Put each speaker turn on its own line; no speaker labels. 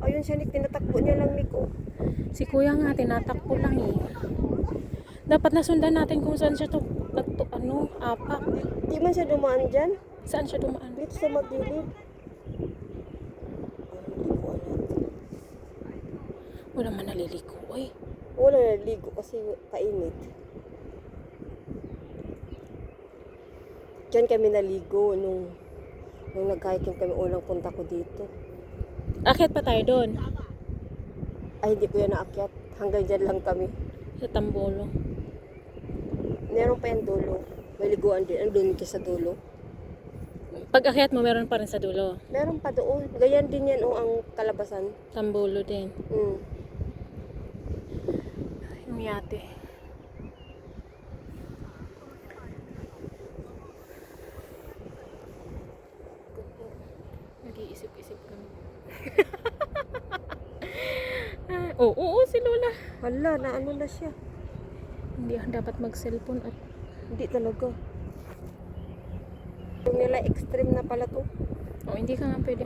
Ayun siya, Nick, tinatakbo niya lang, Nick, oh.
Si kuya nga, tinatakbo lang eh. Dapat nasundan natin kung saan siya apak.
Di man siya dumaan dyan.
Saan siya dumaan?
Dito sa magilid.
Wala man naliliko eh.
Wala naligo kasi kainit. Diyan kami naligo nung nag-hiking kami unang punta ko dito.
Akyat pa tayo doon.
Ay, hindi ko yan naakyat. Hanggang dyan lang kami.
Sa Tambolo.
Meron pa yung dulo. May liguan din. Andun ka sa dulo.
Pag akyat mo, meron pa rin sa dulo.
Meron pa doon. Ganyan din yan, oh, ang kalabasan.
Tambolo din. Yung yate. Nag-iisip-isip kami. Oo, si Lola.
Hala, naano na siya.
Hindi dapat mag-cellphone at
Hindi talaga. Yung nila extreme na pala to.
hindi ka nga pwede